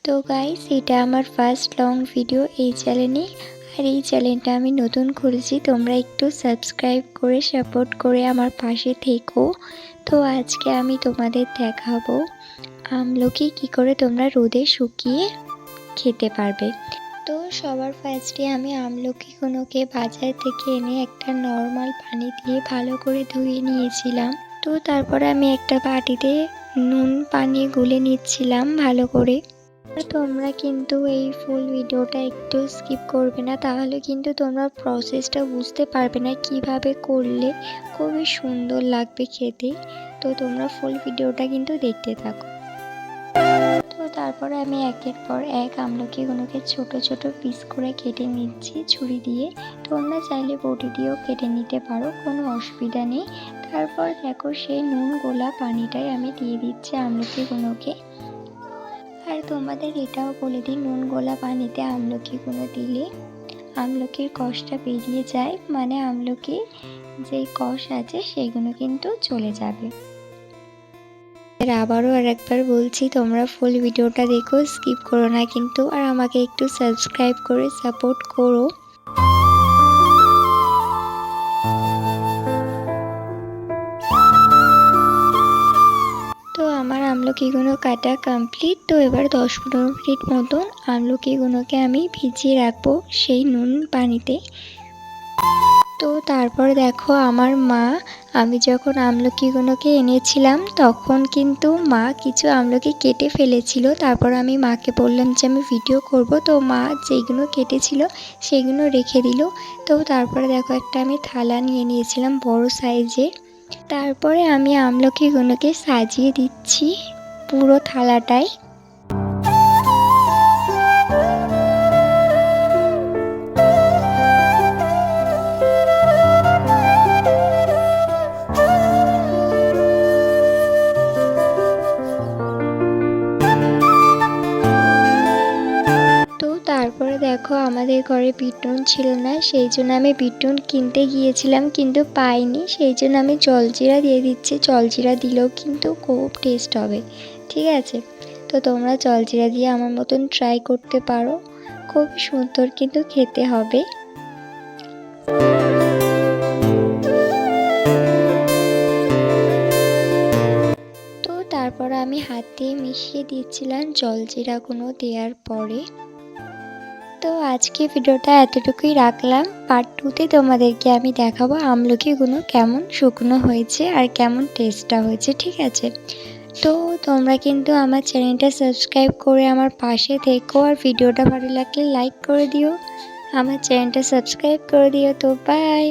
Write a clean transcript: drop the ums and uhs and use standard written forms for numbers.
তো গাইস, এটা আমার ফার্স্ট লং ভিডিও এই চ্যানেলে। আর এই চ্যানেলটা আমি নতুন খুলেছি, তোমরা একটু সাবস্ক্রাইব করে সাপোর্ট করে আমার পাশে থেকো। তো আজকে আমি তোমাদের দেখাবো আমলকি কি করে তোমরা রোদে শুকিয়ে খেতে পারবে। তো সবার ফার্স্টে আমি আমলকিগুলোকে বাজার থেকে এনে একটা নর্মাল পানি দিয়ে ভালো করে ধুয়ে নিয়েছিলাম। তো তারপরে আমি একটা বাটিতে নুন পানি গুলে নিচ্ছিলাম ভালো করে। তোমরা কিন্তু এই ফুল ভিডিওটা একটু স্কিপ করবে না, তাহলে কিন্তু তোমরা প্রসেসটা বুঝতে পারবে না কিভাবে করলে খুবই সুন্দর লাগবে খেতে। তো তোমরা ফুল ভিডিওটা কিন্তু দেখতে থাকো। তো তারপরে আমি একের পর এক আমলকিগুলোকে ছোট ছোট পিস করে কেটে নিচ্ছি ছুরি দিয়ে। তোমরা চাইলে বটি দিয়েও কেটে নিতে পারো, কোনো অসুবিধা নেই। তারপর দেখো সেই নুন গোলা পানিটাই আমি দিয়ে দিচ্ছি আমলকিগুলোকে। আর তোমাদের এটাও বলে দিই, নুন গোলা পানিতে আমলকিগুলো দিলে আমলকির কষটা বেরিয়ে যায়, মানে আমলকি যেই কষ আছে সেগুলো কিন্তু চলে যাবে। আবারও আরেকবার বলছি, তোমরা ফুল ভিডিওটা দেখো, স্কিপ করো না কিন্তু। আর আমাকে একটু সাবস্ক্রাইব করে সাপোর্ট করো। তো আমার আমলকিগুলো কাটা কমপ্লিট। তো এবার 10-15 মিনিট মতন আমলকিগুলোকে আমি ভিজিয়ে রাখবো সেই নুন পানিতে। তো তারপর দেখো আমার মা, আমি যখন আমলকিগুলোকে এনেছিলাম তখন কিন্তু মা কিছু আমলকি কেটে ফেলেছিল। তারপর আমি মাকে বললাম যে আমি ভিডিও করব, তো মা যেগুলো কেটেছিল সেগুলো রেখে দিল। তো তারপরে দেখো একটা আমি থালা নিয়ে নিয়েছিলাম বড় সাইজে। তারপরে আমি আমলকিগুলোকে সাজিয়ে দিচ্ছি পুরো থালাটায়। তারপরে দেখো আমাদের ঘরে বিটনুন ছিল না, সেই জন্য আমি বিটনুন কিনতে গিয়েছিলাম কিন্তু পাইনি, সেই জন্য আমি জলজিরা দিয়ে দিচ্ছি। জলজিরা দিলেও কিন্তু খুব টেস্ট হবে, ঠিক আছে? তো তোমরা জলজিরা দিয়ে আমার মতন ট্রাই করতে পারো, খুব সুন্দর কিন্তু খেতে হবে। তো তারপর আমি হাত দিয়ে মিশিয়ে দিচ্ছিলাম জলজিরাগুলো দেওয়ার পরে। তো আজকে ভিডিওটা এতটুকুই রাখলাম। পার্ট 2তে তোমাদেরকে আমি দেখাবো আমলকিগুলো কেমন শুকনো হয়েছে আর কেমন টেস্টটা হয়েছে, ঠিক আছে? তো তোমরা কিন্তু আমার চ্যানেলটা সাবস্ক্রাইব করে আমার পাশে থেকো। আর ভিডিওটা ভালো লাগলে লাইক করে দিও, আমার চ্যানেলটা সাবস্ক্রাইব করে দিও। তো বাই।